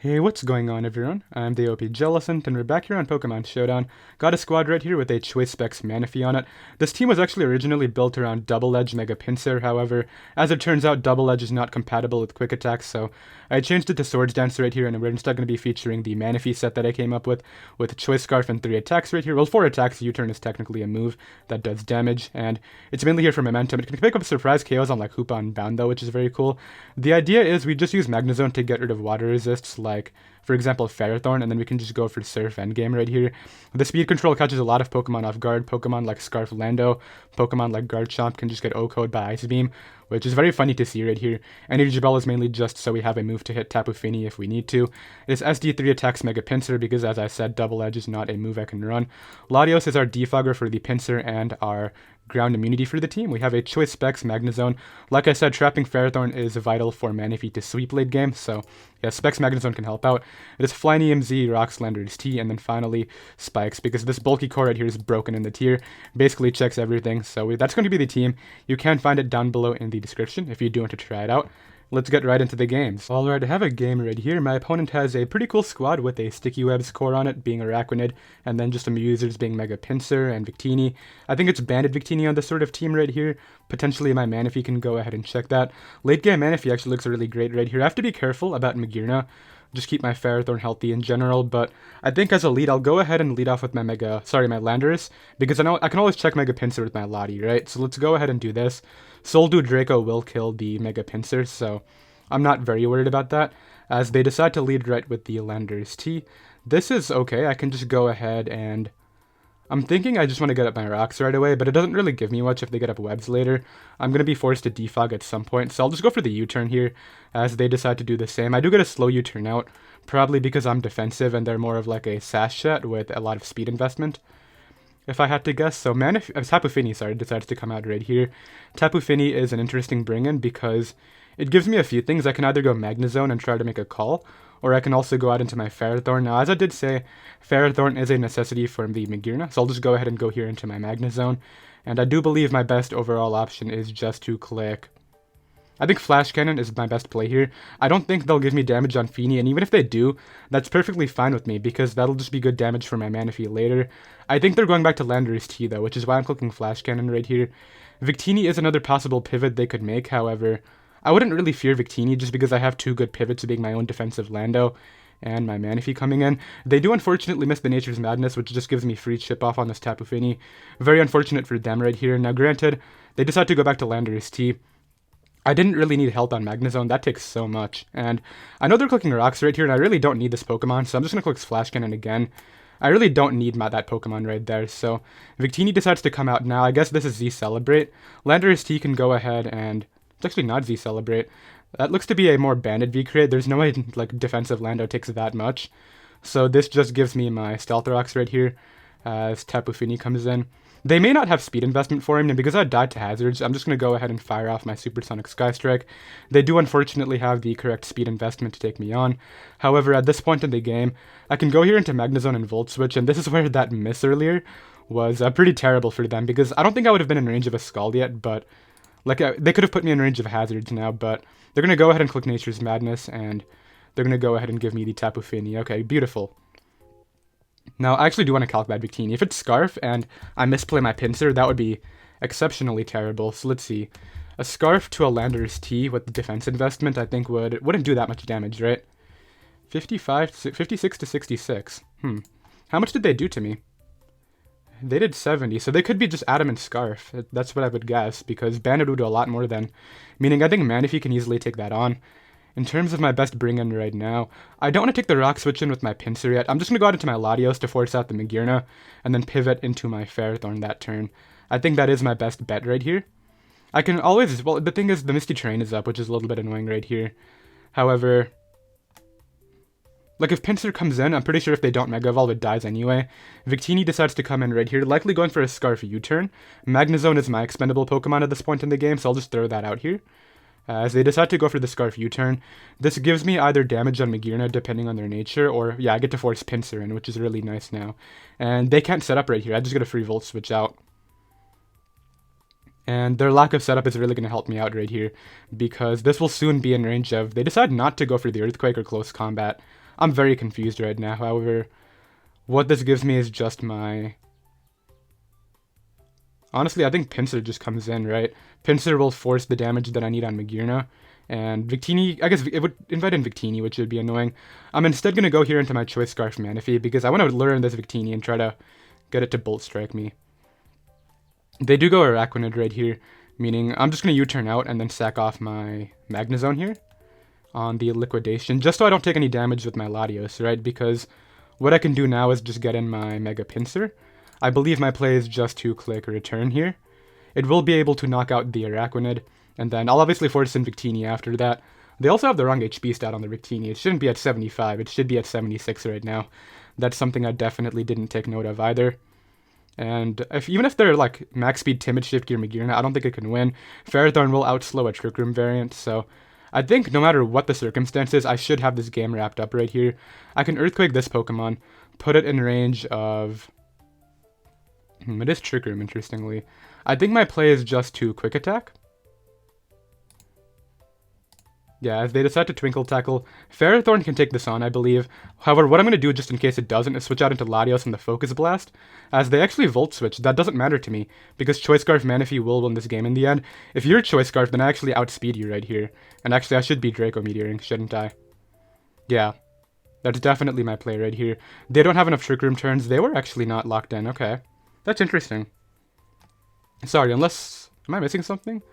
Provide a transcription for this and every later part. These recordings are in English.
Hey, what's going on everyone? I'm the OPJellicent, and we're back here on Pokemon Showdown. Got a squad right here with a Choice Specs Manaphy on it. This team was actually originally built around Double Edge Mega Pinsir, however, as it turns out, Double Edge is not compatible with Quick Attacks, so I changed it to Swords Dance right here, and we're instead going to be featuring the Manaphy set that I came up with Choice Scarf and 3 attacks right here. Well, 4 attacks, U-turn is technically a move that does damage, and it's mainly here for momentum. It can pick up surprise KOs on like Hoopa and Bound though, which is very cool. The idea is we just use Magnezone to get rid of water resists, like for example, Ferrothorn, and then we can just go for Surf Endgame right here. The speed control catches a lot of Pokemon off guard. Pokemon like Scarf Lando, Pokemon like Garchomp can just get O-Code by Ice Beam, which is very funny to see right here. Energy Ball is mainly just so we have a move to hit Tapu Fini if we need to. It is SD3 attacks Mega Pinsir because, as I said, Double Edge is not a move I can run. Latios is our Defogger for the Pinsir and our ground immunity for the team. We have a Choice Specs Magnezone. Like I said, trapping Ferrothorn is vital for Manaphy to sweep late game, so yeah, Specs Magnezone can help out. It is Flying EMZ, Rocks, Landers T, and then finally Spikes, because this bulky core right here is broken in the tier. Basically checks everything, so that's going to be the team. You can find it down below in the description if you do want to try it out. Let's get right into the games. Alright, I have a game right here. My opponent has a pretty cool squad with a Sticky Webs core on it, being Araquanid, and then just some users being Mega Pinsir and Victini. I think it's Banded Victini on this sort of team right here. Potentially my Manaphy can go ahead and check that. Late game Manaphy actually looks really great right here. I have to be careful about Magearna. Just keep my Ferrothorn healthy in general, but I think as a lead, I'll go ahead and lead off with my Landorus, because I know I can always check Mega Pinsir with my Lottie, right? So let's go ahead and do this. Soul Dew Draco will kill the Mega Pinsir, so I'm not very worried about that, as they decide to lead right with the Landorus T. This is okay, I can just go ahead and I'm thinking I just want to get up my rocks right away, but it doesn't really give me much if they get up webs later. I'm going to be forced to defog at some point, so I'll just go for the U-turn here, as they decide to do the same. I do get a slow U-turn out, probably because I'm defensive and they're more of like a sash set with a lot of speed investment, if I had to guess. So Tapu Fini, decides to come out right here. Tapu Fini is an interesting bring-in because it gives me a few things. I can either go Magnezone and try to make a call, or I can also go out into my Ferrothorn. Now, as I did say, Ferrothorn is a necessity for the Magearna, so I'll just go ahead and go here into my Magnezone. And I do believe my best overall option is just to click. I think Flash Cannon is my best play here. I don't think they'll give me damage on Fini, and even if they do, that's perfectly fine with me, because that'll just be good damage for my Manaphy later. I think they're going back to Landorus T, though, which is why I'm clicking Flash Cannon right here. Victini is another possible pivot they could make, however, I wouldn't really fear Victini just because I have two good pivots, being my own defensive Lando and my Manaphy coming in. They do unfortunately miss the Nature's Madness, which just gives me free chip off on this Tapu Fini. Very unfortunate for them right here. Now granted, they decide to go back to Landorus T. I didn't really need help on Magnezone, that takes so much. And I know they're clicking rocks right here, and I really don't need this Pokemon, so I'm just going to click Flash Cannon again. I really don't need that Pokemon right there, so Victini decides to come out now. I guess this is Z-Celebrate. Landorus T can go ahead and it's actually not Z-Celebrate. That looks to be a more banded V-Create. There's no way like defensive Lando takes that much. So this just gives me my Stealth Rocks right here as Tapu Fini comes in. They may not have speed investment for him, and because I died to hazards, I'm just going to go ahead and fire off my Supersonic Sky Strike. They do unfortunately have the correct speed investment to take me on. However, at this point in the game, I can go here into Magnezone and Volt Switch, and this is where that miss earlier was pretty terrible for them, because I don't think I would have been in range of a Scald yet, but like, they could have put me in range of hazards now, but they're going to go ahead and click Nature's Madness, and they're going to go ahead and give me the Tapu Fini. Okay, beautiful. Now, I actually do want to calc that Victini. If it's Scarf and I misplay my Pinsir, that would be exceptionally terrible. So let's see. A Scarf to a Landorus T with the defense investment, I think wouldn't do that much damage, right? 56 to 66. How much did they do to me? They did 70, so they could be just Adamant Scarf. That's what I would guess, because Bandit would do a lot more than. Meaning, I think Manaphy can easily take that on. In terms of my best bring-in right now, I don't want to take the Rock Switch in with my Pinsir yet. I'm just going to go out into my Latios to force out the Magearna, and then pivot into my Ferrothorn that turn. I think that is my best bet right here. I can always, well, the thing is, the Misty Terrain is up, which is a little bit annoying right here. However, like, if Pinsir comes in, I'm pretty sure if they don't Mega Evolve, it dies anyway. Victini decides to come in right here, likely going for a Scarf U-turn. Magnezone is my expendable Pokemon at this point in the game, so I'll just throw that out here. As they decide to go for the Scarf U-turn, this gives me either damage on Magearna, depending on their nature, or, yeah, I get to force Pinsir in, which is really nice now. And they can't set up right here, I just get a free Volt Switch out. And their lack of setup is really going to help me out right here, because this will soon be in range of, they decide not to go for the Earthquake or Close Combat. I'm very confused right now. However, what this gives me is just my... Honestly, I think Pinsir just comes in, right? Pinsir will force the damage that I need on Magearna. And Victini, I guess it would invite in Victini, which would be annoying. I'm instead going to go here into my Choice Scarf Manaphy because I want to learn this Victini and try to get it to Bolt Strike me. They do go Araquanid right here, meaning I'm just going to U-turn out and then sack off my Magnezone here on the Liquidation, just so I don't take any damage with my Latios, right? Because what I can do now is just get in my Mega Pinsir. I believe my play is just to click Return here. It will be able to knock out the Araquanid, and then I'll obviously force in Victini after that. They also have the wrong HP stat on the Victini. It shouldn't be at 75, it should be at 76 right now. That's something I definitely didn't take note of either. And even if they're like max speed Timid Shift Gear Magearna, I don't think it can win. Ferrothorn will outslow a Trick Room variant, so I think no matter what the circumstances, I should have this game wrapped up right here. I can Earthquake this Pokemon, put it in range of... it is Trick Room, interestingly. I think my play is just to Quick Attack. Yeah, as they decide to Twinkle Tackle, Ferrothorn can take this on, I believe. However, what I'm going to do, just in case it doesn't, is switch out into Latios and the Focus Blast. As they actually Volt Switch, that doesn't matter to me, because Choice Scarf Manaphy will win this game in the end. If you're Choice Scarf, then I actually outspeed you right here. And actually, I should be Draco Meteoring, shouldn't I? Yeah, that's definitely my play right here. They don't have enough Trick Room turns. They were actually not locked in. Okay, that's interesting. Sorry, unless... am I missing something?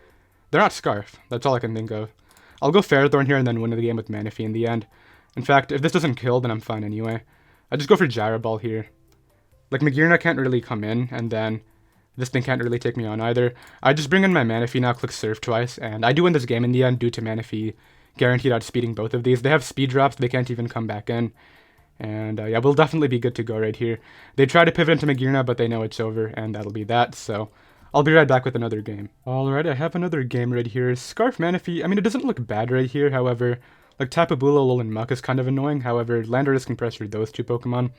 They're not Scarf. That's all I can think of. I'll go Ferrothorn here and then win the game with Manaphy in the end. In fact, if this doesn't kill, then I'm fine anyway. I just go for Gyro Ball here. Like, Magearna can't really come in, and then this thing can't really take me on either. I just bring in my Manaphy now, click Surf twice, and I do win this game in the end due to Manaphy guaranteed outspeeding both of these. They have speed drops, they can't even come back in. And yeah, we'll definitely be good to go right here. They try to pivot into Magearna, but they know it's over, and that'll be that, so... I'll be right back with another game. Alright, I have another game right here. Scarf Manaphy, I mean, it doesn't look bad right here, however, like Tapu Bulu, Alolan Muck is kind of annoying, however, Landorus can pressure those two Pokemon.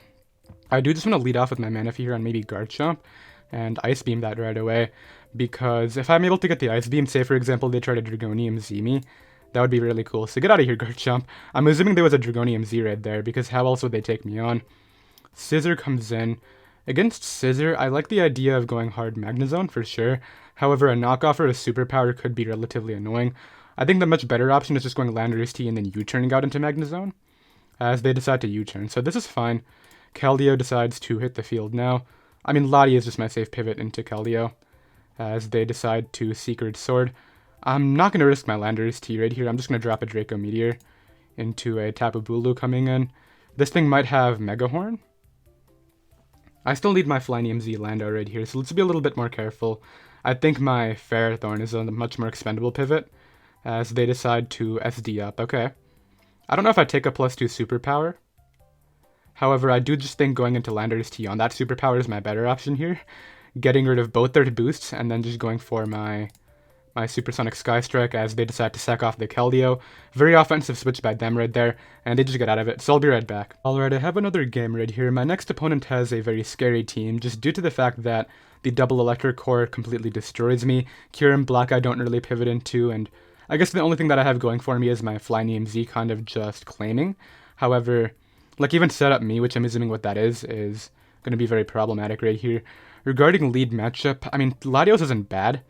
I do just want to lead off with my Manaphy here on maybe Garchomp, and Ice Beam that right away, because if I'm able to get the Ice Beam, say for example they try to Dragonium Z me, that would be really cool. So get out of here, Garchomp. I'm assuming there was a Dragonium Z right there, because how else would they take me on? Scissor comes in. Against Scissor, I like the idea of going hard Magnezone for sure. However, a knockoff or a superpower could be relatively annoying. I think the much better option is just going Landorus T and then U-turning out into Magnezone, as they decide to U-turn. So this is fine. Keldeo decides to hit the field now. I mean, Lottie is just my safe pivot into Keldeo, as they decide to Secret Sword. I'm not going to risk my Landorus T right here. I'm just going to drop a Draco Meteor into a Tapu Bulu coming in. This thing might have Mega Horn. I still need my Flynium Z Lando right here, so let's be a little bit more careful. I think my Ferrothorn is a much more expendable pivot, as they decide to SD up. Okay. I don't know if I take a +2 superpower. However, I do just think going into Landorus T on that superpower is my better option here. Getting rid of both their boosts, and then just going for my Supersonic Sky Strike as they decide to sack off the Keldeo. Very offensive switch by them right there, and they just get out of it, so I'll be right back. Alright, I have another game right here. My next opponent has a very scary team, just due to the fact that the double Electric Core completely destroys me. Kyurem Black I don't really pivot into, and I guess the only thing that I have going for me is my Flynium Z kind of just claiming. However, like even Setup Me, which I'm assuming what that is going to be very problematic right here. Regarding lead matchup, I mean, Latios isn't bad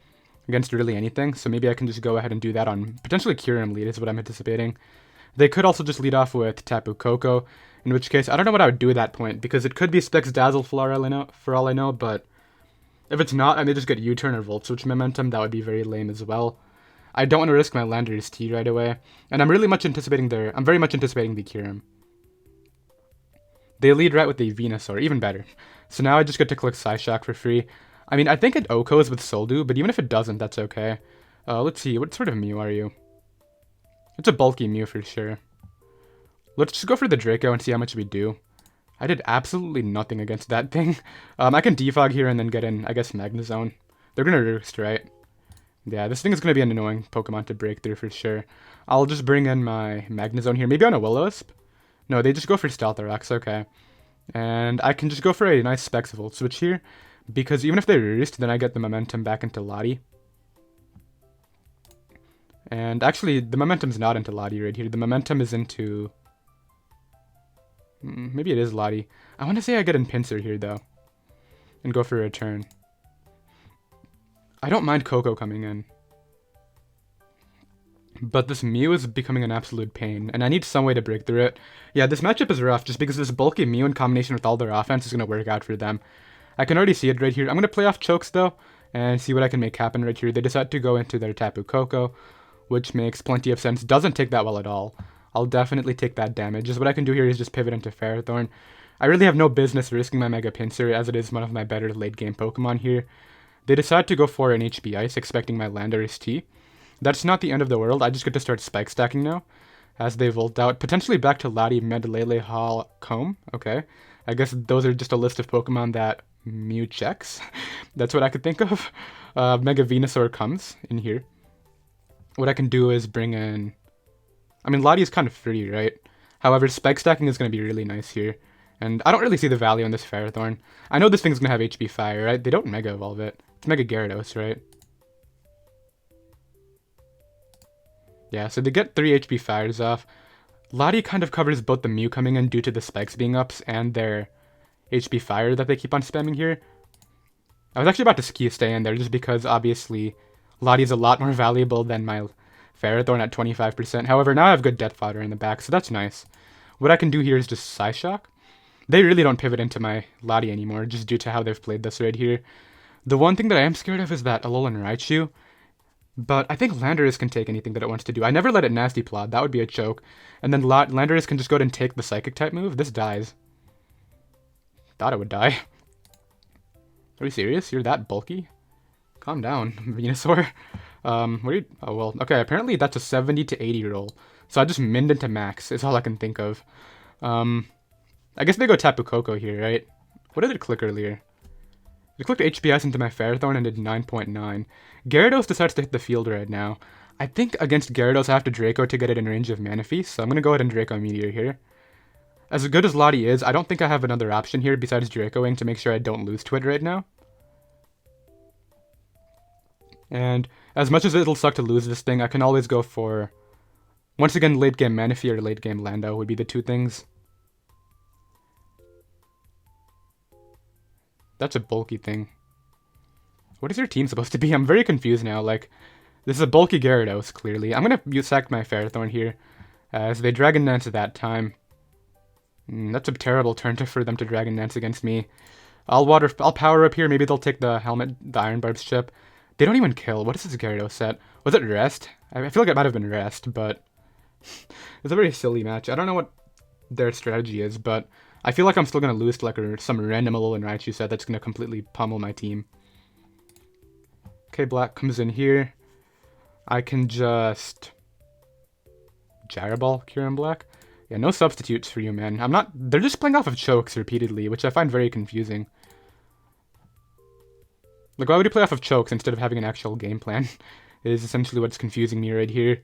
against really anything, so maybe I can just go ahead and do that on potentially Kyurem lead is what I'm anticipating. They could also just lead off with Tapu Koko, in which case I don't know what I would do at that point, because it could be Specs Dazzle for all I know, but if it's not and they just get U-turn or Volt Switch momentum, that would be very lame as well. I don't want to risk my Landorus T right away, and I'm very much anticipating the Kyurem. They lead right with the Venusaur, even better. So now I just get to click Psyshock for free. I mean, I think it OHKOs with Soul Dew, but even if it doesn't, that's okay. Let's see, what sort of Mew are you? It's a bulky Mew for sure. Let's just go for the Draco and see how much we do. I did absolutely nothing against that thing. I can Defog here and then get in, I guess, Magnezone. They're gonna Roost, right? Yeah, this thing is gonna be an annoying Pokemon to break through for sure. I'll just bring in my Magnezone here, maybe on a Will-O-Wisp? No, they just go for Stealthorox, okay. And I can just go for a nice Specs Volt Switch here, because even if they Roost, then I get the momentum back into Lottie. And actually, the momentum's not into Lottie right here. The momentum is into... Maybe it is Lottie. I want to say I get in Pinsir here, though. And go for a return. I don't mind Coco coming in. But this Mew is becoming an absolute pain, and I need some way to break through it. Yeah, this matchup is rough, just because this bulky Mew in combination with all their offense is going to work out for them. I can already see it right here. I'm going to play off Chokes, though, and see what I can make happen right here. They decide to go into their Tapu Koko, which makes plenty of sense. Doesn't take that well at all. I'll definitely take that damage. Just what I can do here is just pivot into Ferrothorn. I really have no business risking my Mega Pinsir, as it is one of my better late-game Pokemon here. They decide to go for an HP Ice, expecting my Landorus T. That's not the end of the world. I just get to start spike stacking now, as they volt out. Potentially back to Lati, Medlele, Hall, Comb. Okay. I guess those are just a list of Pokemon that Mew checks. That's what I could think of. Mega Venusaur comes in here. What I can do is bring in... I mean, Lati is kind of free, right? However, spike stacking is going to be really nice here. And I don't really see the value in this Ferrothorn. I know this thing's going to have HP Fire, right? They don't Mega Evolve it. It's Mega Gyarados, right? Yeah, so they get 3 HP Fires off. Lati kind of covers both the Mew coming in due to the spikes being ups and their HP Fire that they keep on spamming here. I was actually about to stay in there just because, obviously, Lati is a lot more valuable than my Ferrothorn at 25%. However, now I have good death fodder in the back, so that's nice. What I can do here is just Psyshock. They really don't pivot into my Lati anymore, just due to how they've played this right here. The one thing that I am scared of is that Alolan Raichu. But I think Landorus can take anything that it wants to do. I never let it Nasty Plot. That would be a choke. And then Landorus can just go ahead and take the Psychic type move. This dies. Thought it would die. Are you serious? You're that bulky? Calm down, Venusaur. What are you... Oh, well. Okay, apparently that's a 70 to 80 roll. So I just minned into max, is all I can think of. I guess they go Tapu Koko here, right? What did it click earlier? It clicked HPS into my Ferrothorn and did 9.9. Gyarados decides to hit the field right now. I think against Gyarados I have to Draco to get it in range of Manaphy, so I'm going to go ahead and Draco Meteor here. As good as Lati is, I don't think I have another option here besides Dracoing to make sure I don't lose to it right now. And as much as it'll suck to lose this thing, I can always go for... Once again, late game Manaphy or late game Lando would be the two things. That's a bulky thing. What is your team supposed to be? I'm very confused now. Like, this is a bulky Gyarados, clearly. I'm going to sack my Ferrothorn here, as they Dragon Dance at that time. That's a terrible turn for them to Dragon Dance against me. I'll power up here. Maybe they'll take the helmet, the Iron Barb's chip. They don't even kill. What is this Gyarados set? Was it Rest? I feel like it might have been Rest, but... It's a very silly match. I don't know what their strategy is, but... I feel like I'm still going to lose to like some random Alolan Raichu set that's going to completely pummel my team. Okay, Black comes in here. I can just... Gyro-Ball, Kyurem Black? Yeah, no substitutes for you, man. They're just playing off of Chokes repeatedly, which I find very confusing. Like, why would you play off of Chokes instead of having an actual game plan? Is essentially what's confusing me right here.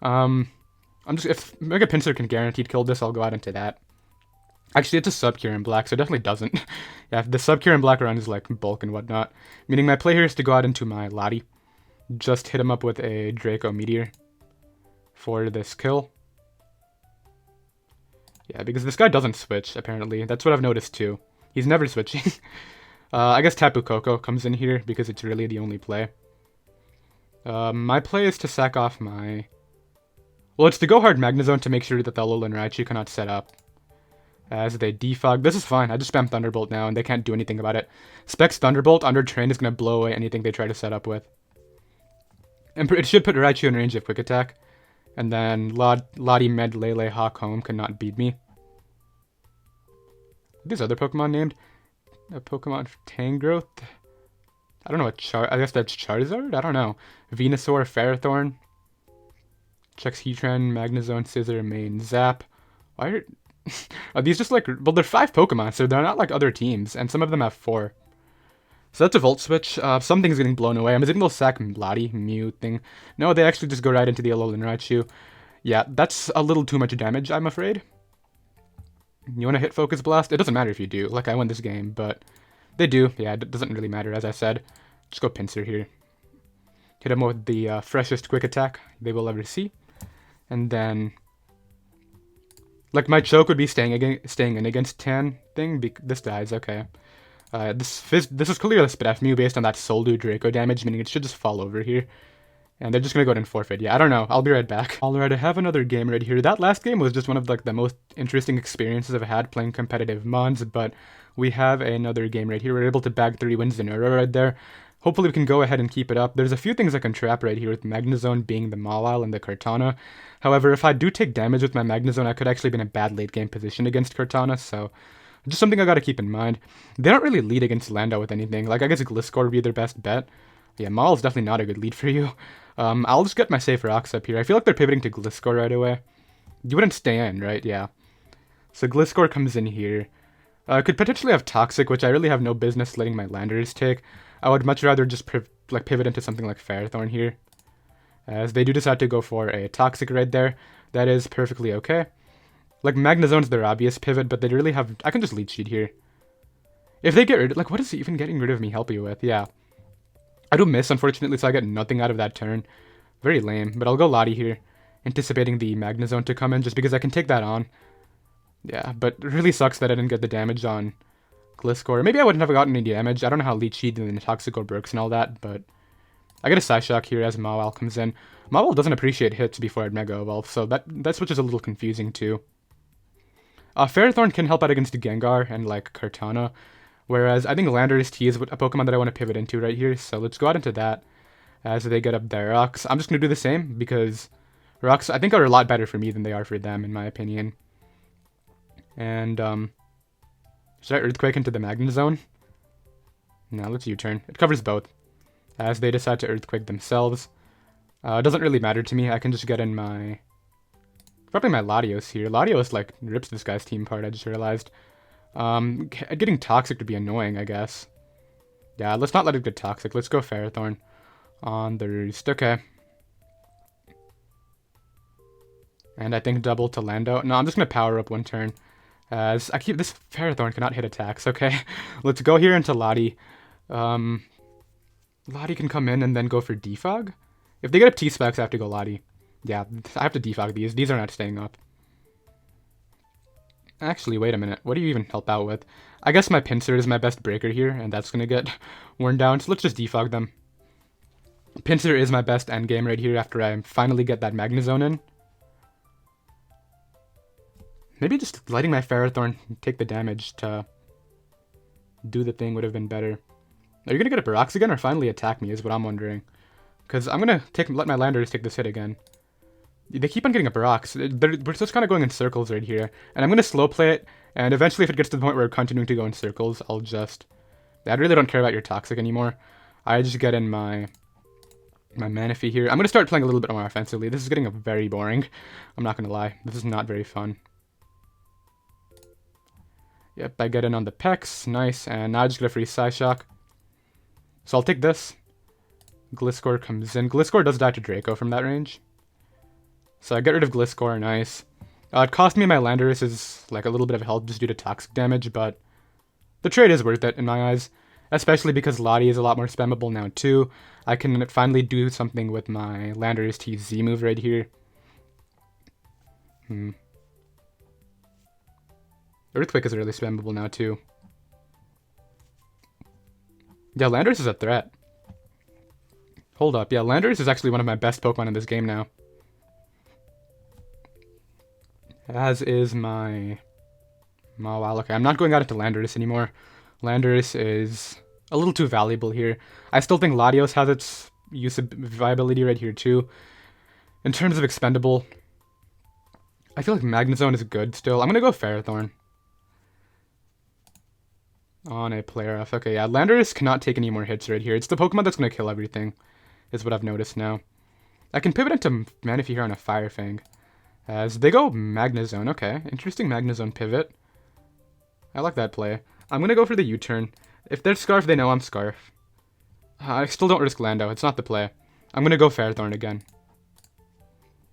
If Mega Pinsir can guaranteed kill this, I'll go out into that. Actually, it's a sub-Kyurem Black, so it definitely doesn't. Yeah, the sub-Kyurem Black run is like bulk and whatnot. Meaning my play here is to go out into my Lati. Just hit him up with a Draco Meteor for this kill. Yeah, because this guy doesn't switch, apparently. That's what I've noticed too. He's never switching. I guess Tapu Koko comes in here because it's really the only play. My play is to sack off my... Well, it's to go hard Magnezone to make sure that the Alolan Raichu cannot set up. As they defog. This is fine. I just spam Thunderbolt now, and they can't do anything about it. Specs Thunderbolt under Train is going to blow away anything they try to set up with. And it should put Raichu in range of Quick Attack. And then Lati, Med, Lele, Hawk, Home cannot beat me. These other Pokemon named? A Pokemon Tangrowth? I don't know what I guess that's Charizard? I don't know. Venusaur, Ferrothorn. Checks Heatran, Magnezone, Scizor, Main, Zap. Why are these just like... Well, they're 5 Pokemon, so they're not like other teams, and some of them have 4. So that's a Volt Switch. Something's getting blown away. I'm assuming they'll sack Lati, Mew thing. No, they actually just go right into the Alolan Raichu. Yeah, that's a little too much damage, I'm afraid. You want to hit Focus Blast? It doesn't matter if you do. Like, I win this game, but they do. Yeah, it doesn't really matter, as I said. Just go Pinsir here. Hit him with the freshest Quick Attack they will ever see. And then... Like, my choke would be staying in against Tan thing. This dies, okay. This is clearly a Spidef Mew based on that Soul Dew Draco damage, meaning it should just fall over here. And they're just gonna go ahead and forfeit. Yeah, I don't know. I'll be right back. Alright, I have another game right here. That last game was just one of like the most interesting experiences I've had playing competitive mons, but we have another game right here. We're able to bag 3 wins in a row right there. Hopefully we can go ahead and keep it up. There's a few things I can trap right here with Magnezone being the Mawile and the Kartana. However, if I do take damage with my Magnezone, I could actually be in a bad late game position against Kartana, so just something I gotta keep in mind. They don't really lead against Lando with anything. Like, I guess Gliscor would be their best bet. Yeah, Mawile's definitely not a good lead for you. I'll just get my safe rocks up here. I feel like they're pivoting to Gliscor right away. You wouldn't stay in, right? Yeah. So Gliscor comes in here. Could potentially have Toxic, which I really have no business letting my Landers take. I would much rather just pivot into something like Ferrothorn here. As they do decide to go for a Toxic right there. That is perfectly okay. Like, Magnezone's their obvious pivot, but they really have... I can just Leech Seed here. If they get rid... Like, what is even getting rid of me help you with? Yeah. I do miss, unfortunately, so I get nothing out of that turn. Very lame, but I'll go Lottie here, anticipating the Magnezone to come in, just because I can take that on. Yeah, but it really sucks that I didn't get the damage on Gliscor. Maybe I wouldn't have gotten any damage. I don't know how Leech Seed and Toxic works and all that, but... I get a Psyshock here as Mawile comes in. Mawile doesn't appreciate hits before it Mega Evolve, so that switch is a little confusing too. Ferrothorn can help out against Gengar and, like, Kartana. Whereas I think Landorus T is a Pokemon that I want to pivot into right here. So let's go out into that as they get up their rocks. I'm just going to do the same because rocks, I think, are a lot better for me than they are for them, in my opinion. And, should I Earthquake into the Magnezone? No, let's U-turn. It covers both as they decide to Earthquake themselves. It doesn't really matter to me. I can just get in my... Probably my Latios here. Latios, like, rips this guy's team apart, I just realized. Getting Toxic would be annoying, I guess. Yeah, let's not let it get Toxic. Let's go Ferrothorn on the Roost. Okay. And I think double to Lando. No, I'm just going to power up one turn. As I keep... This Ferrothorn cannot hit attacks, okay? Let's go here into Lottie. Lottie can come in and then go for Defog. If they get up T-Specs, I have to go Lottie. Yeah, I have to Defog these. These are not staying up. Actually, wait a minute. What do you even help out with? I guess my Pinsir is my best breaker here, and that's going to get worn down. So let's just Defog them. Pinsir is my best endgame right here after I finally get that Magnezone in. Maybe just letting my Ferrothorn take the damage to do the thing would have been better. Are you going to get a Barox again or finally attack me is what I'm wondering. Because I'm going to let my Landers take this hit again. They keep on getting a Barox. We're just kind of going in circles right here. And I'm going to slow play it. And eventually if it gets to the point where we're continuing to go in circles, I'll just... I really don't care about your Toxic anymore. I just get in my Manaphy here. I'm going to start playing a little bit more offensively. This is getting very boring. I'm not going to lie. This is not very fun. Yep, I get in on the Pex. Nice. And now I just get a free Psyshock. So I'll take this. Gliscor comes in. Gliscor does die to Draco from that range. So I get rid of Gliscor, nice. It cost me my Landorus is like a little bit of health just due to Toxic damage, but the trade is worth it in my eyes. Especially because Lottie is a lot more spammable now too. I can finally do something with my Landorus T Z move right here. Earthquake is really spammable now too. Yeah, Landorus is a threat. Hold up, yeah, Landorus is actually one of my best Pokemon in this game now. As is my Mawile. Okay, I'm not going out into Landorus anymore. Landorus is a little too valuable here. I still think Latios has its viability right here too. In terms of expendable, I feel like Magnezone is good still. I'm going to go Ferrothorn on a player off. Okay, yeah, Landorus cannot take any more hits right here. It's the Pokemon that's going to kill everything, is what I've noticed now. I can pivot into Manaphy here on a Fire Fang. As they go Magnezone. Okay, interesting Magnezone pivot. I like that play. I'm going to go for the U-turn. If they're Scarf, they know I'm Scarf. I still don't risk Lando. It's not the play. I'm going to go Ferrothorn again.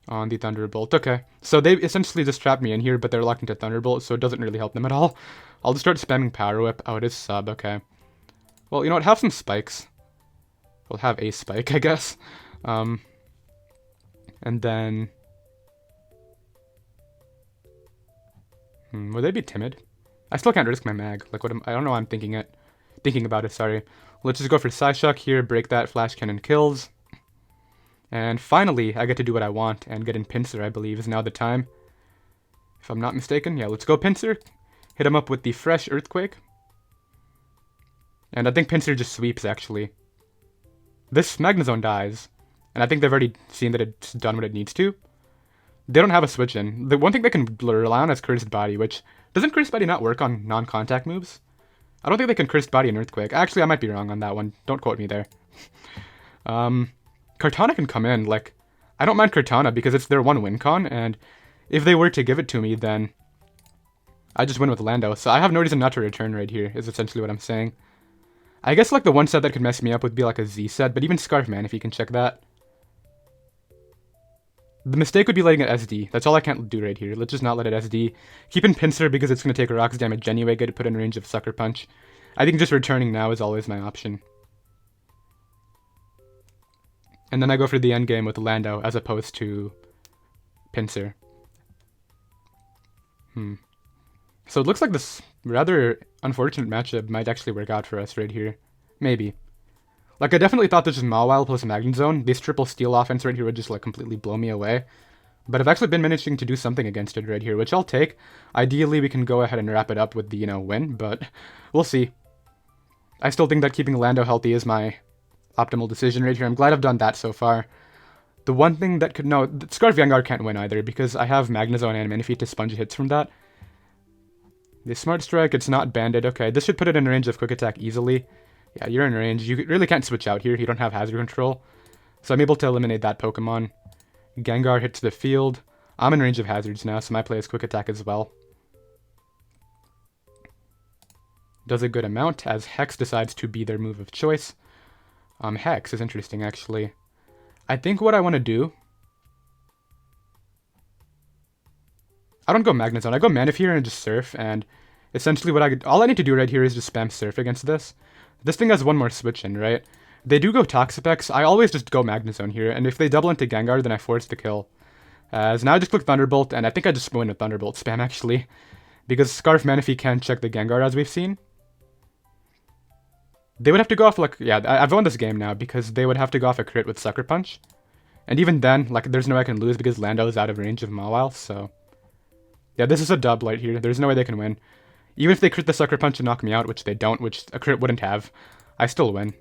On the Thunderbolt. Okay, so they essentially just trapped me in here, but they're locked into Thunderbolt, so it doesn't really help them at all. I'll just start spamming Power Whip. Oh, it is sub. Okay. Well, you know what? Have some spikes. We'll have a spike, I guess. And then... Would they be timid? I still can't risk my mag. Like, I don't know why I'm thinking about it, sorry. Let's just go for Psyshock here, break that, Flash Cannon kills. And finally, I get to do what I want and get in Pinsir, I believe, is now the time. If I'm not mistaken. Yeah, let's go Pinsir. Hit him up with the fresh Earthquake. And I think Pinsir just sweeps, actually. This Magnezone dies. And I think they've already seen that it's done what it needs to. They don't have a switch in. The one thing they can rely on is Cursed Body, which... Doesn't Cursed Body not work on non-contact moves? I don't think they can Cursed Body and Earthquake. Actually, I might be wrong on that one. Don't quote me there. Kartana can come in. Like, I don't mind Kartana because it's their one win con, and if they were to give it to me, then I just win with Lando. So I have no reason not to return right here, is essentially what I'm saying. I guess, like, the one set that could mess me up would be, like, a Z set, but even Scarf Manaphy can check that. The mistake would be letting it SD. That's all I can't do right here. Let's just not let it SD. Keep in Pinsir because it's going to take rocks damage anyway, get it put in range of Sucker Punch. I think just returning now is always my option. And then I go for the endgame with Lando as opposed to Pinsir. So it looks like this rather unfortunate matchup might actually work out for us right here. Maybe. Like, I definitely thought this was Mawile plus Magnezone. This triple steal offense right here would just, like, completely blow me away. But I've actually been managing to do something against it right here, which I'll take. Ideally, we can go ahead and wrap it up with the, win, but we'll see. I still think that keeping Lando healthy is my optimal decision right here. I'm glad I've done that so far. The one thing that could... No, Scarf Vanguard can't win either, because I have Magnezone and Manaphy to sponge hits from that. The Smart Strike, it's not banded. Okay, this should put it in range of Quick Attack easily. Yeah, you're in range. You really can't switch out here. You don't have hazard control. So I'm able to eliminate that Pokemon. Gengar hits the field. I'm in range of hazards now, so my play is Quick Attack as well. Does a good amount, as Hex decides to be their move of choice. Hex is interesting, actually. I think what I want to do... I don't go Magnezone. I go Manaphy and just Surf, and essentially all I need to do right here is just spam Surf against this. This thing has one more switch in, right? They do go Toxapex. I always just go Magnezone here, and if they double into Gengar, then I force the kill. So now I just click Thunderbolt, and I think I just win with Thunderbolt spam, actually. Because Scarf Manaphy can check the Gengar, as we've seen. They would have to go off, like... Yeah, I've won this game now, because they would have to go off a crit with Sucker Punch. And even then, like, there's no way I can lose, because Lando is out of range of Mawile, so... Yeah, this is a dub right here. There's no way they can win. Even if they crit the Sucker Punch and knock me out, which they don't, which a crit wouldn't have, I still win.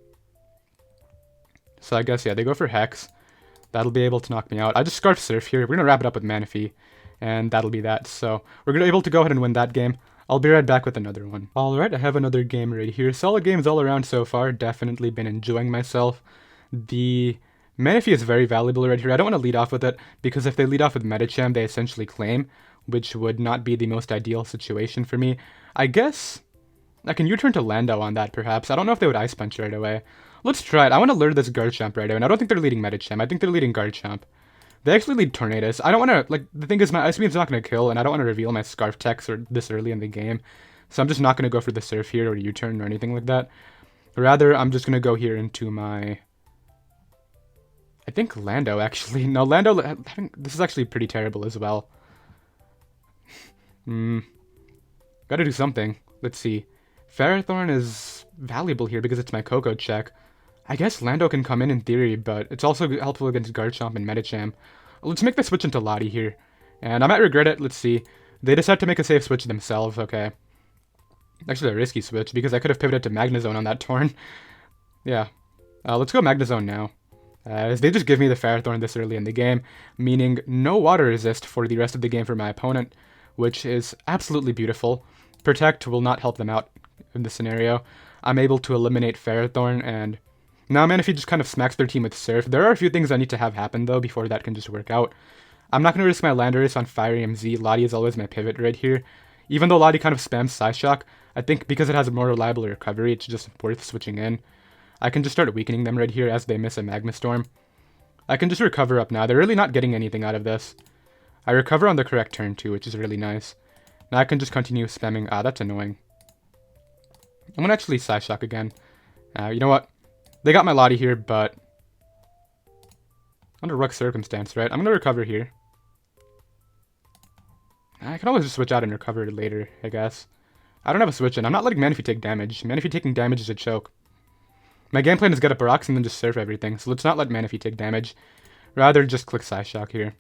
So I guess, yeah, they go for Hex. That'll be able to knock me out. I just Scarf Surf here. We're going to wrap it up with Manaphy, and that'll be that. So we're going to be able to go ahead and win that game. I'll be right back with another one. Alright, I have another game right here. Solid games all around so far. Definitely been enjoying myself. The Manaphy is very valuable right here. I don't want to lead off with it, because if they lead off with Medicham, they essentially claim, which would not be the most ideal situation for me. I guess I can U-turn to Lando on that, perhaps. I don't know if they would Ice Punch right away. Let's try it. I want to lure this Garchomp right away, and I don't think they're leading Medicham. I think they're leading Garchomp. They actually lead Tornadus. I don't want to, like, the thing is, my Ice Beam's not going to kill, and I don't want to reveal my Scarf Techs this early in the game. So I'm just not going to go for the Surf here, or U-turn, or anything like that. Rather, I'm just going to go here into my... I think Lando, actually. No, Lando, this is actually pretty terrible as well. Gotta do something. Let's see. Ferrothorn is valuable here because it's my Coco check. I guess Lando can come in theory, but it's also helpful against Garchomp and Medicham. Let's make the switch into Lottie here. And I might regret it. Let's see. They decide to make a safe switch themselves. Okay. Actually, a risky switch because I could have pivoted to Magnezone on that Torn. Yeah. Let's go Magnezone now. As they just give me the Ferrothorn this early in the game, meaning no water resist for the rest of the game for my opponent, which is absolutely beautiful. Protect will not help them out in this scenario. I'm able to eliminate Ferrothorn, and now Manaphy just kind of smacks their team with Surf. There are a few things I need to have happen, though, before that can just work out. I'm not going to risk my Landorus on Fire MZ. Lottie is always my pivot right here. Even though Lottie kind of spams Psyshock, I think because it has a more reliable recovery, it's just worth switching in. I can just start weakening them right here as they miss a Magma Storm. I can just recover up now. They're really not getting anything out of this. I recover on the correct turn too, which is really nice. Now I can just continue spamming. That's annoying. I'm going to actually Psyshock again. You know what? They got my Lottie here, but... under what circumstance, right? I'm going to recover here. I can always just switch out and recover later, I guess. I don't have a switch in. I'm not letting Manaphy take damage. Manaphy taking damage is a choke. My game plan is get up a rocks and then just surf everything, so let's not let Manaphy take damage. Rather, just click Psyshock here.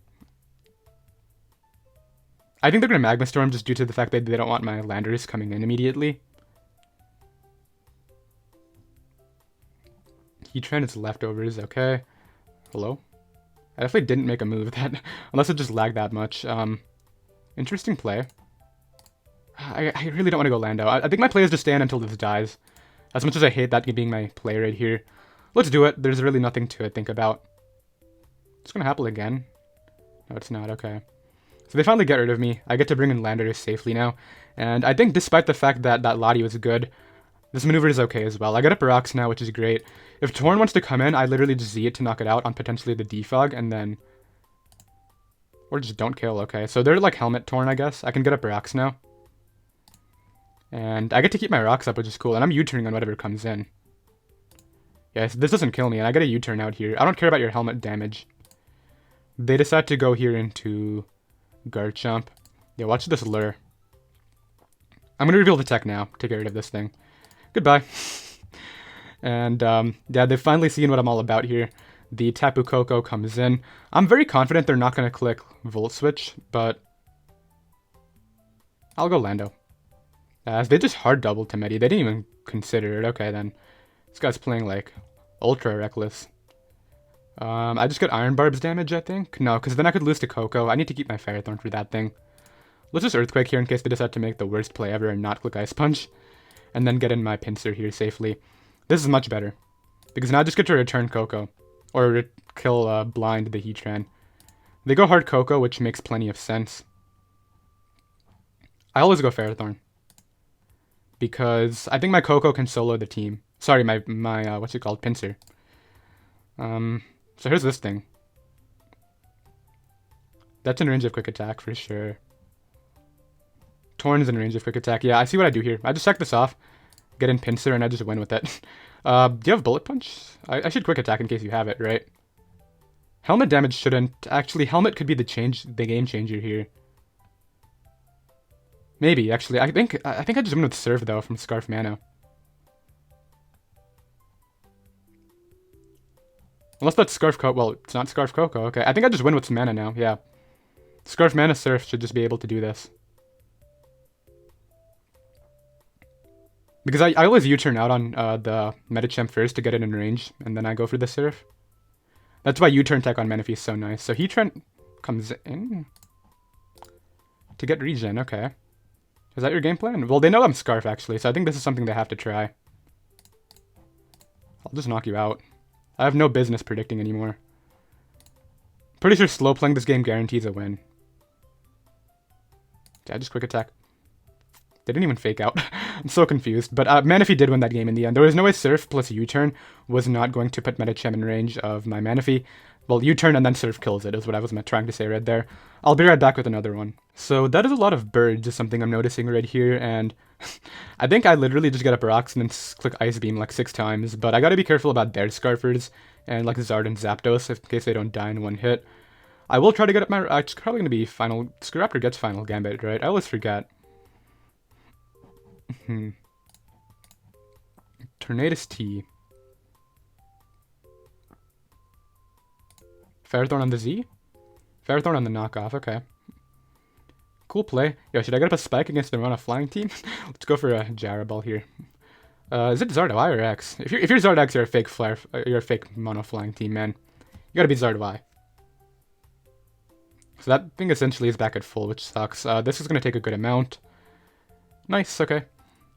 I think they're going to Magma Storm just due to the fact that they don't want my Landers coming in immediately. Heatran is leftovers, okay. Hello? I definitely didn't make a move that, unless it just lagged that much. Interesting play. I really don't want to go Lando. I think my play is to stand until this dies. As much as I hate that being my play right here. Let's do it. There's really nothing to think about. It's going to happen again. No, it's not. Okay. So they finally get rid of me. I get to bring in Landers safely now. And I think despite the fact that that Lati was good, this maneuver is okay as well. I get up rocks now, which is great. If Torn wants to come in, I literally just Z it to knock it out on potentially the Defog, and then... Or just don't kill, okay. So they're like Helmet Torn, I guess. I can get up rocks now. And I get to keep my rocks up, which is cool. And I'm U-turning on whatever comes in. Yes, this doesn't kill me, and I get a U-turn out here. I don't care about your helmet damage. They decide to go here into Garchomp. Yeah, watch this lure. I'm going to reveal the tech now to get rid of this thing. Goodbye. And, yeah, they've finally seen what I'm all about here. The Tapu Koko comes in. I'm very confident they're not going to click Volt Switch, but I'll go Lando. As they just hard doubled to Medi. They didn't even consider it. Okay, then. This guy's playing, like, ultra reckless. I just got Iron Barb's damage, I think. No, because then I could lose to Koko. I need to keep my Ferrothorn for that thing. Let's just Earthquake here in case they decide to make the worst play ever and not click Ice Punch. And then get in my Pinsir here safely. This is much better. Because now I just get to return Koko. Or kill blind the Heatran. They go hard Koko, which makes plenty of sense. I always go Ferrothorn. Because I think my Koko can solo the team. Sorry, my what's it called? Pinsir. So here's this thing. That's in range of Quick Attack for sure. Torn is in range of Quick Attack. Yeah, I see what I do here. I just check this off, get in Pinsir, and I just win with it. Do you have Bullet Punch? I should Quick Attack in case you have it, right? Helmet damage shouldn't. Actually, Helmet could be the game changer here. Maybe, actually. I think I just win with Surf, though, from Scarf Mana. Unless that's Scarf Coco. Well, it's not Scarf Coco. Okay, I think I just win with some mana now. Yeah. Scarf Mana Surf should just be able to do this. Because I always U-turn out on the Medicham first to get it in range, and then I go for the Surf. That's why U-turn tech on Manaphy is so nice. So Heatran comes in to get regen, okay. Is that your game plan? Well, they know I'm Scarf, actually, so I think this is something they have to try. I'll just knock you out. I have no business predicting anymore. Pretty sure slow playing this game guarantees a win. Yeah, just Quick Attack. They didn't even fake out. I'm so confused. But Manaphy did win that game in the end. There was no way Surf plus U-turn was not going to put Medicham in range of my Manaphy. Well, U-turn and then Surf kills it is what I was trying to say right there. I'll be right back with another one. So that is a lot of birds is something I'm noticing right here. And I think I literally just get up rocks and then click Ice Beam like 6 times. But I gotta be careful about their Scarfers and like Zard and Zapdos in case they don't die in one hit. I will try to get up my... It's probably going to be final... Scraptor gets final Gambit, right? I always forget. Tornadus T. Ferrothorn on the Z? Ferrothorn on the knockoff, okay. Cool play. Yo, should I get up a Spike against the Run Flying team? Let's go for a Jaraball here. Is it Zard Y or X? If you're Zard X, you're a fake flare. You're a fake Mono Flying team, man. You gotta be Zard Y. So that thing essentially is back at full, which sucks. This is gonna take a good amount. Nice, okay.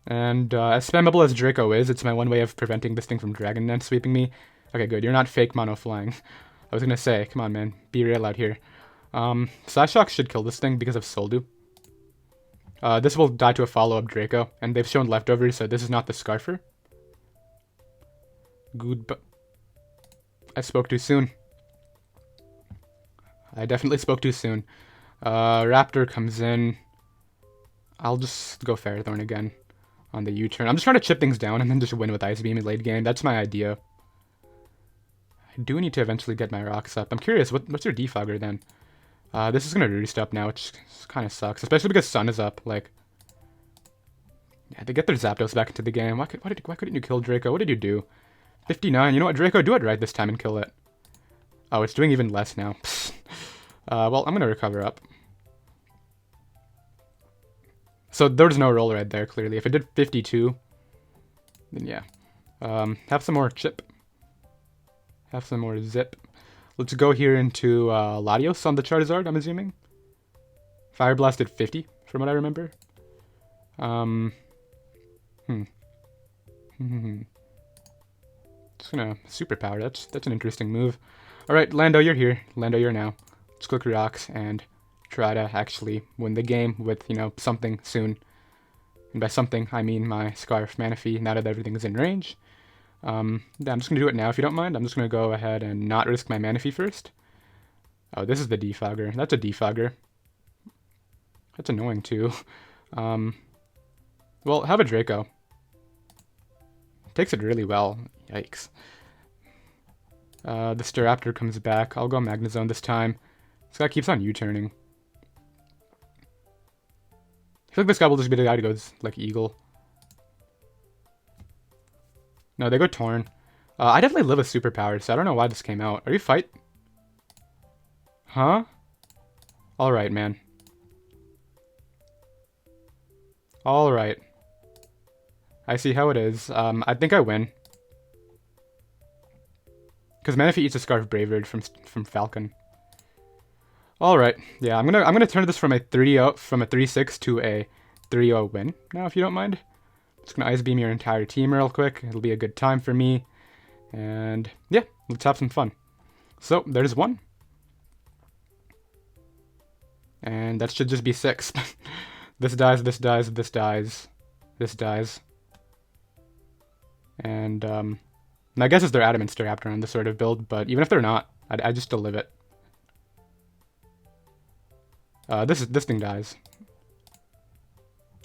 And as spammable as Draco is, it's my one way of preventing this thing from Dragon Dance sweeping me. Okay, good. You're not fake Mono Flying. I was gonna say, come on, man. Be real out here. Psyshock should kill this thing because of Soul Dew. This will die to a follow-up Draco, and they've shown leftovers, so this is not the Scarfer. Good, but I spoke too soon. I definitely spoke too soon. Raptor comes in. I'll just go Ferrothorn again on the U-turn. I'm just trying to chip things down and then just win with Ice Beam in late game. That's my idea. I do need to eventually get my rocks up. I'm curious, what's your defogger then? This is gonna roost up now, which kind of sucks, especially because Sun is up. Like, yeah, they get their Zapdos back into the game. Why couldn't you kill Draco? What did you do? 59. You know what, Draco? Do it right this time and kill it. Oh, it's doing even less now. Well, I'm gonna recover up. So there's no roll right there, clearly. If it did 52, then yeah. Have some more chip. Have some more zip. Let's go here into Latios on the Charizard, I'm assuming. Fire Blast did 50, from what I remember. Just gonna superpower. That's an interesting move. Alright, Lando, you're here. Lando, you're now. Let's click rocks and try to actually win the game with, you know, something soon. And by something, I mean my Scarf Manaphy, now that everything is in range. Yeah, I'm just gonna do it now if you don't mind. I'm just gonna go ahead and not risk my Manaphy first. Oh, this is the Defogger. That's a Defogger. That's annoying too. Well, have a Draco. Takes it really well. Yikes. The Staraptor comes back. I'll go Magnezone this time. This guy keeps on U-turning. I feel like this guy will just be the guy who goes, like, Eagle. No, they go Torn. I definitely live with superpowers, so I don't know why this came out. Are you fight? Huh? Alright, man. Alright. I see how it is. I think I win. Because Manaphy eats a Scarf Bravard from Falcon. Alright, yeah, I'm gonna turn this from a 3-6 to a 3-0 win now, if you don't mind. Just gonna Ice Beam your entire team real quick. It'll be a good time for me. And yeah, let's have some fun. So there's one. And that should just be 6. This dies, this dies, this dies, this dies. And I guess it's their Adamant Staraptor on this sort of build, but even if they're not, I just still live it. This thing dies.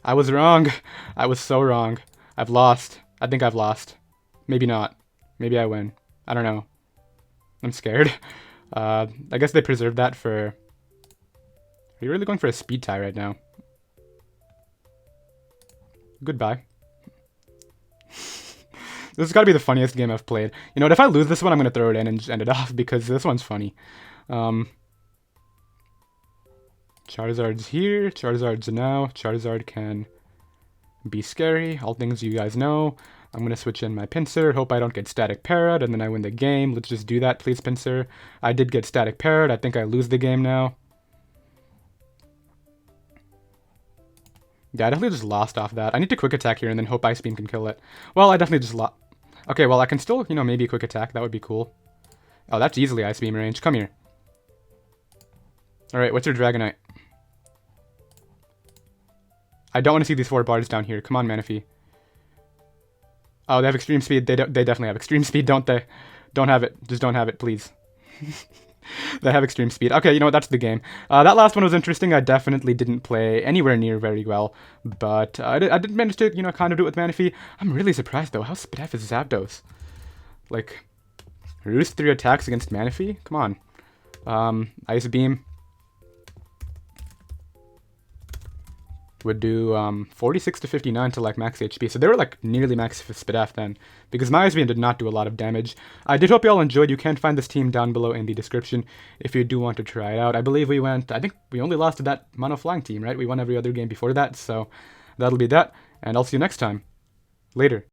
I was wrong. I was so wrong. I've lost. I think I've lost. Maybe not. Maybe I win. I don't know. I'm scared. I guess they preserved that for... Are you really going for a speed tie right now? Goodbye. This has got to be the funniest game I've played. You know what? If I lose this one, I'm going to throw it in and just end it off because this one's funny. Charizard's here. Charizard's now. Charizard can be scary. All things you guys know. I'm going to switch in my Pinsir. Hope I don't get Static Parrot and then I win the game. Let's just do that, please, Pinsir. I did get Static Parrot. I think I lose the game now. Yeah, I definitely just lost off that. I need to Quick Attack here and then hope Ice Beam can kill it. Well, I definitely just lost. Okay, well, I can still, you know, maybe Quick Attack. That would be cool. Oh, that's easily Ice Beam range. Come here. Alright, what's your Dragonite? I don't want to see these 4 bars down here. Come on, Manaphy. Oh, they have Extreme Speed. They definitely have Extreme Speed, don't they? Don't have it. Just don't have it, please. They have Extreme Speed. Okay, you know what? That's the game. That last one was interesting. I definitely didn't play anywhere near very well, but I did manage to, you know, kind of do it with Manaphy. I'm really surprised, though. How Spadef is Zapdos? Like, Roost 3 attacks against Manaphy? Come on. Ice Beam would do 46 to 59 to like max HP. So they were like nearly max Spadef then, because my Ice Beam did not do a lot of damage. I did hope you all enjoyed. You can find this team down below in the description if you do want to try it out. I believe I think we only lost to that Mono Flying team, right? We won every other game before that, so that'll be that, and I'll see you next time. Later.